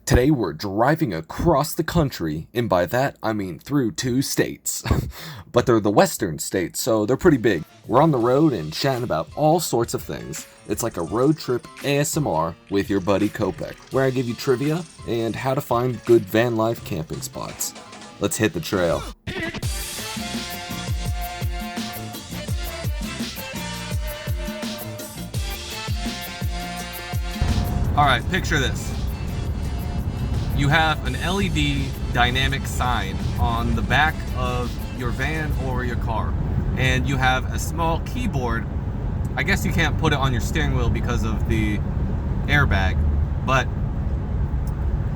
Today we're driving across the country, and by that I mean through 2 states. But they're the western states, so they're pretty big. We're on the road and chatting about all sorts of things. It's like a road trip ASMR with your buddy Kopek, where I give you trivia and how to find good van life camping spots. Let's hit the trail. Alright, picture this. You have an LED dynamic sign on the back of your van or your car, and you have a small keyboard. I guess you can't put it on your steering wheel because of the airbag, but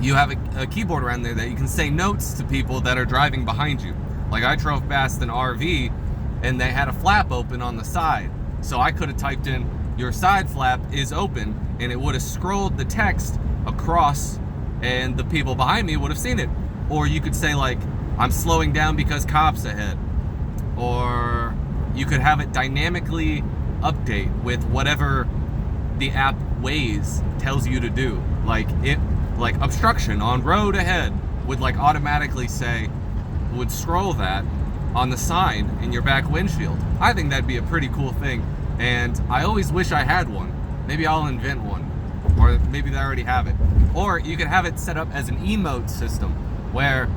you have a keyboard around there that you can say notes to people that are driving behind you. Like, I drove past an RV and they had a flap open on the side, so I could have typed in "your side flap is open" and it would have scrolled the text across and the people behind me would have seen it. Or you could say, like, "I'm slowing down because cops ahead." Or you could have it dynamically update with whatever the app Waze tells you to do. Like obstruction on road ahead would like automatically say, would scroll that on the sign in your back windshield. I think that'd be a pretty cool thing, and I always wish I had one. Maybe I'll invent one, or maybe they already have it. Or you could have it set up as an emote system where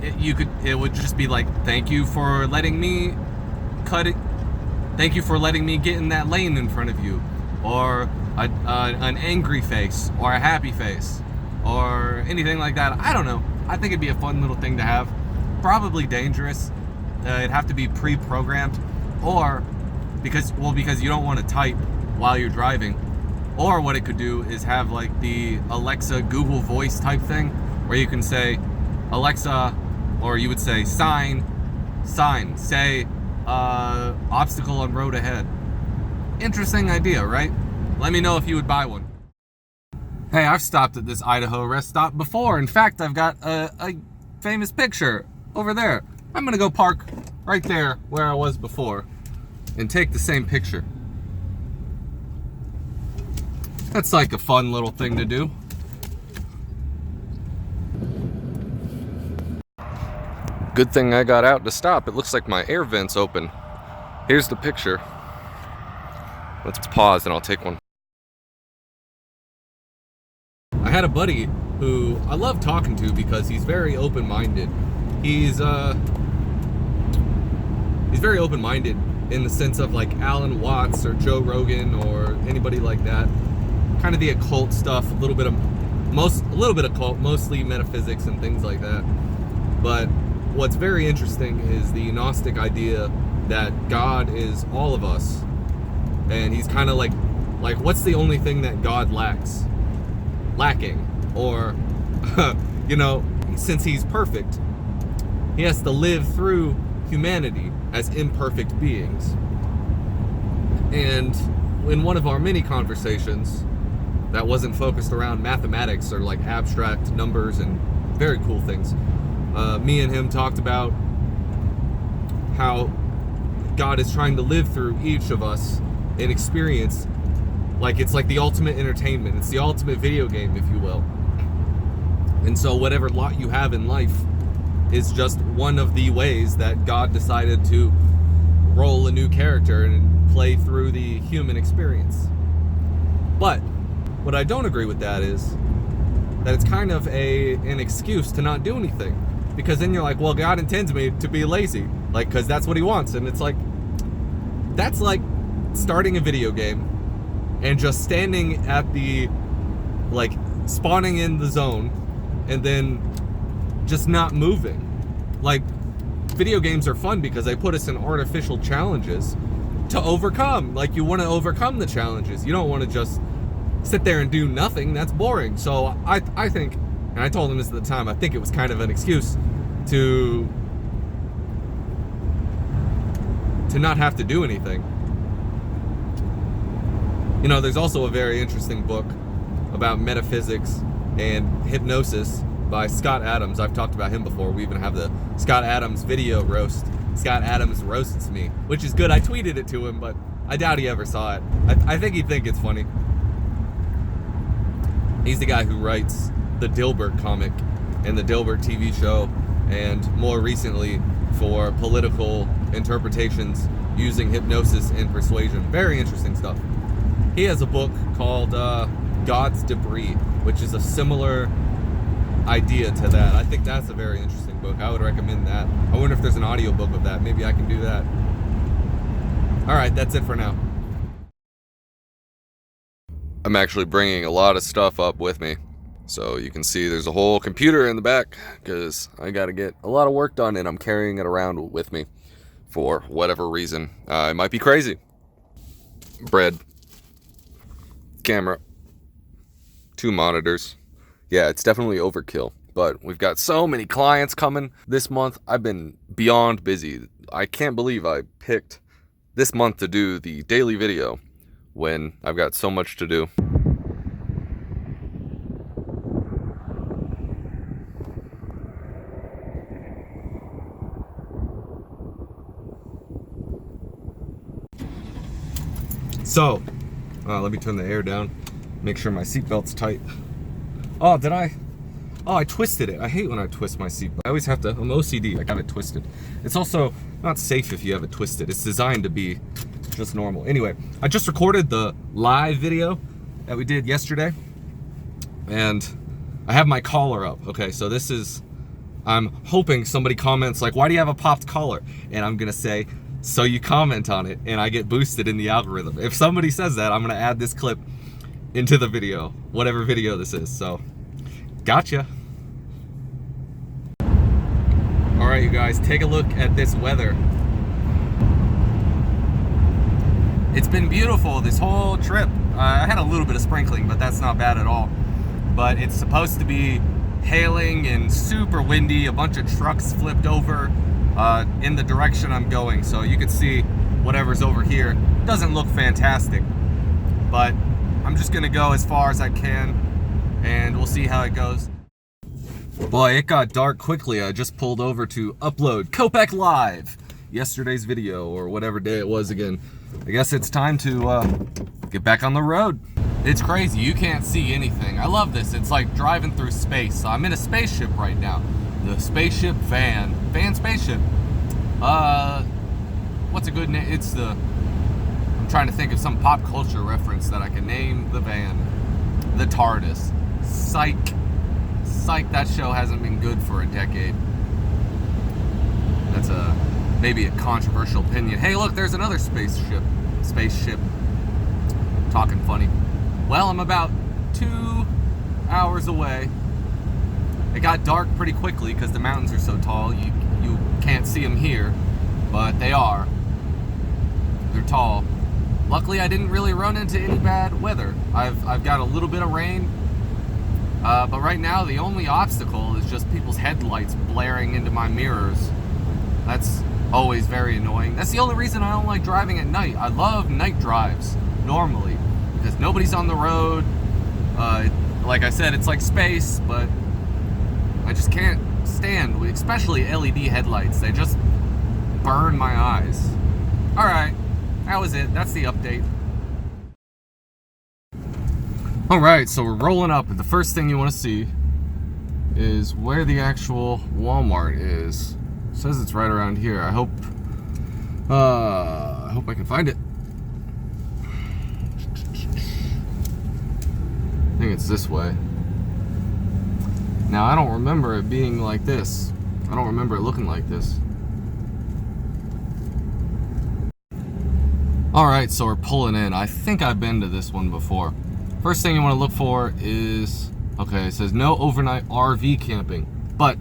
it would just be like, "Thank you for letting me cut it. Thank you for letting me get in that lane in front of you." Or an angry face or a happy face or anything like that. I don't know. I think it'd be a fun little thing to have. Probably dangerous. It'd have to be pre-programmed, or because you don't want to type while you're driving. Or what it could do is have like the Alexa Google Voice type thing, where you can say, "Alexa," or you would say, sign, say, "obstacle on road ahead." Interesting idea, right? Let me know if you would buy one. Hey, I've stopped at this Idaho rest stop before. In fact, I've got a famous picture over there. I'm gonna go park right there where I was before and take the same picture. That's like a fun little thing to do. Good thing I got out to stop. It looks like my air vent's open. Here's the picture. Let's pause and I'll take one. I had a buddy who I love talking to because he's very open-minded. He's very open-minded in the sense of like Alan Watts or Joe Rogan or anybody like that. Kind of the occult stuff, a little bit of occult, mostly metaphysics and things like that. But what's very interesting is the Gnostic idea that God is all of us, and he's kind of like what's the only thing that God lacking, or since he's perfect, he has to live through humanity as imperfect beings. And in one of our mini conversations that wasn't focused around mathematics or like abstract numbers and very cool things, me and him talked about how God is trying to live through each of us and experience, like it's like the ultimate entertainment. It's the ultimate video game, if you will. And so whatever lot you have in life is just one of the ways that God decided to roll a new character and play through the human experience. But what I don't agree with that is that it's kind of an excuse to not do anything. Because then you're like, well, God intends me to be lazy, like, because that's what he wants. And it's like, that's like starting a video game and just standing at the, like, spawning in the zone and then just not moving. Like, video games are fun because they put us in artificial challenges to overcome. Like, you want to overcome the challenges. You don't want to just sit there and do nothing. That's boring. So I think, and I told him this at the time, I think it was kind of an excuse to not have to do anything. There's also a very interesting book about metaphysics and hypnosis by Scott Adams. I've talked about him before. We even have the Scott Adams video roast. Scott Adams roasts me, which is good. I tweeted it to him, but I doubt he ever saw it. I think he'd think it's funny. He's the guy who writes the Dilbert comic and the Dilbert TV show, and more recently for political interpretations using hypnosis and persuasion. Very interesting stuff. He has a book called God's Debris, which is a similar idea to that. I think that's a very interesting book. I would recommend that. I wonder if there's an audiobook of that. Maybe I can do that. Alright, that's it for now. I'm actually bringing a lot of stuff up with me. So you can see there's a whole computer in the back because I got to get a lot of work done and I'm carrying it around with me for whatever reason. It might be crazy. Bread. Camera. 2 monitors. Yeah, it's definitely overkill. But we've got so many clients coming this month. I've been beyond busy. I can't believe I picked this month to do the daily video when I've got so much to do. So, let me turn the air down, make sure my seatbelt's tight. Oh, did I? Oh, I twisted it. I hate when I twist my seatbelt. I always have to, I'm OCD, I got it twisted. It's also not safe if you have it twisted. It's designed to be just normal. Anyway, I just recorded the live video that we did yesterday, and I have my collar up. Okay, so this is, I'm hoping somebody comments like, why do you have a popped collar? And I'm gonna say, so you comment on it and I get boosted in the algorithm. If somebody says that, I'm gonna add this clip into the video, whatever video this is. So, gotcha. All right, you guys, take a look at this weather. It's been beautiful this whole trip. I had a little bit of sprinkling, but that's not bad at all. But it's supposed to be hailing and super windy. A bunch of trucks flipped over in the direction I'm going, so you can see whatever's over here doesn't look fantastic, but I'm just gonna go as far as I can and we'll see how it goes. Boy, it got dark quickly. I just pulled over to upload Kopek Live, yesterday's video, or whatever day it was again. I guess it's time to get back on the road. It's crazy, you can't see anything. I love this, it's like driving through space. I'm in a spaceship right now. The spaceship van spaceship. What's a good name? It's the, I'm trying to think of some pop culture reference that I can name the van. The TARDIS. Psych, that show hasn't been good for a decade. That's maybe a controversial opinion. Hey look, there's another spaceship. Talking funny. Well, I'm about 2 hours away. It got dark pretty quickly because the mountains are so tall. You can't see them here, but they are. They're tall. Luckily, I didn't really run into any bad weather. I've got a little bit of rain, but right now the only obstacle is just people's headlights blaring into my mirrors. That's always very annoying. That's the only reason I don't like driving at night. I love night drives normally because nobody's on the road. Like I said, it's like space, but I just can't stand, especially LED headlights. They just burn my eyes. Alright, that was it. That's the update. Alright, so we're rolling up. The first thing you want to see is where the actual Walmart is. It says it's right around here. I hope I can find it. I think it's this way. Now, I don't remember it being like this. I don't remember it looking like this. Alright, so we're pulling in. I think I've been to this one before. First thing you want to look for is, okay, it says no overnight RV camping, but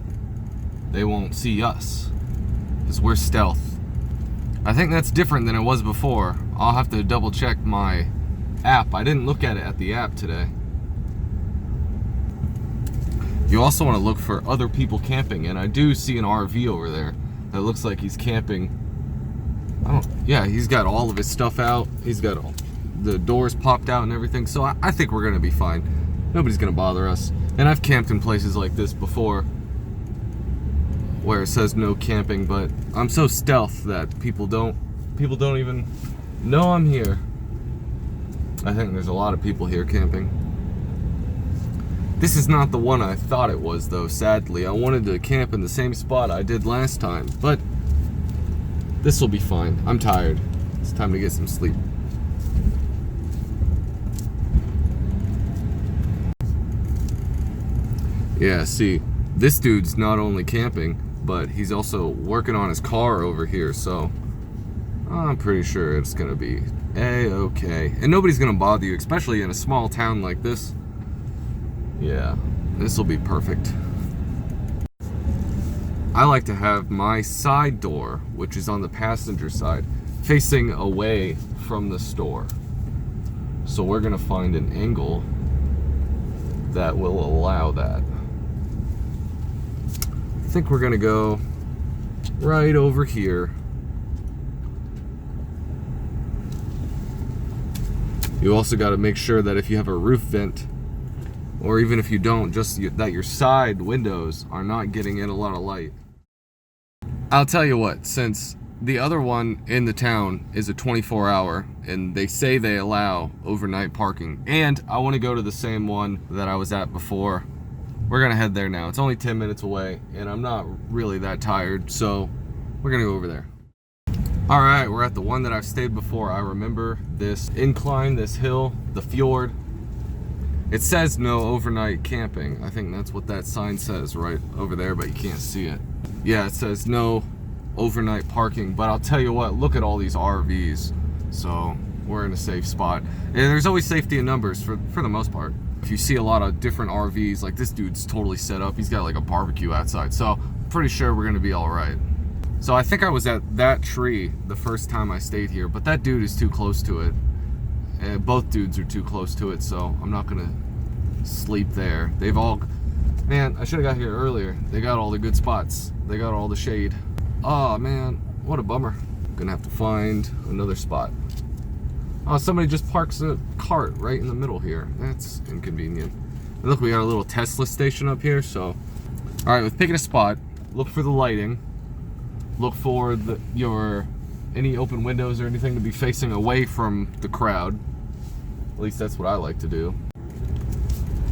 they won't see us because we're stealth. I think that's different than it was before. I'll have to double check my app. I didn't look at it at the app today. You also want to look for other people camping, and I do see an RV over there that looks like he's camping. Yeah, he's got all of his stuff out. He's got all the doors popped out and everything, so I think we're gonna be fine. Nobody's gonna bother us. And I've camped in places like this before where it says no camping, but I'm so stealth that people don't even know I'm here. I think there's a lot of people here camping. This is not the one I thought it was, though, sadly. I wanted to camp in the same spot I did last time, but this will be fine. I'm tired. It's time to get some sleep. Yeah, see, this dude's not only camping, but he's also working on his car over here, so I'm pretty sure it's gonna be A-okay. And nobody's gonna bother you, especially in a small town like this. Yeah, this will be perfect. I like to have my side door, which is on the passenger side, facing away from the store. So we're gonna find an angle that will allow that. I think we're gonna go right over here. You also got to make sure that if you have a roof vent, or even if you don't, just that your side windows are not getting in a lot of light. I'll tell you what, since the other one in the town is a 24-hour, and they say they allow overnight parking, and I want to go to the same one that I was at before, we're gonna head there now. It's only 10 minutes away, and I'm not really that tired, so we're gonna go over there. All right, we're at the one that I've stayed before. I remember this incline, this hill, the fjord. It says no overnight camping. I think that's what that sign says right over there, but you can't see it. Yeah, it says no overnight parking, but I'll tell you what, look at all these RVs. So we're in a safe spot. And there's always safety in numbers for the most part. If you see a lot of different RVs, like this dude's totally set up. He's got like a barbecue outside. So I'm pretty sure we're gonna be all right. So I think I was at that tree the first time I stayed here, but that dude is too close to it. And both dudes are too close to it, so I'm not gonna sleep there. They've all, man, I should have got here earlier. They got all the good spots. They got all the shade. Oh man, what a bummer. Gonna have to find another spot. Oh, somebody just parks a cart right in the middle here. That's inconvenient. And look, we got a little Tesla station up here, so. All right, with picking a spot, look for the lighting. Look for any open windows or anything to be facing away from the crowd. At least that's what I like to do.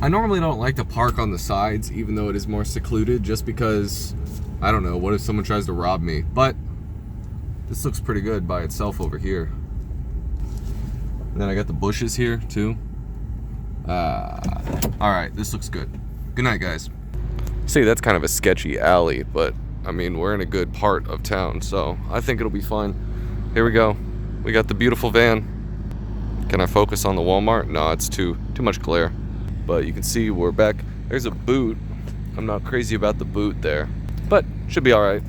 I normally don't like to park on the sides, even though it is more secluded, just because, I don't know, what if someone tries to rob me? But this looks pretty good by itself over here. And then I got the bushes here too. All right, this looks good. Good night, guys. See, that's kind of a sketchy alley, but I mean, we're in a good part of town, so I think it'll be fine. Here we go. We got the beautiful van. Can I focus on the Walmart? No, it's too much glare. But you can see we're back. There's a boot. I'm not crazy about the boot there, but should be all right.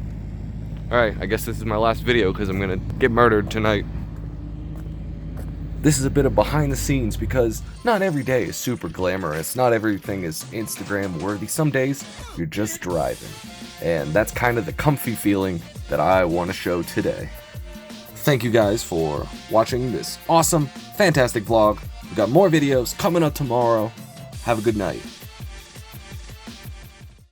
All right, I guess this is my last video because I'm gonna get murdered tonight. This is a bit of behind the scenes because not every day is super glamorous. Not everything is Instagram worthy. Some days you're just driving. And that's kind of the comfy feeling that I want to show today. Thank you guys for watching this awesome, fantastic vlog. We've got more videos coming up tomorrow. Have a good night.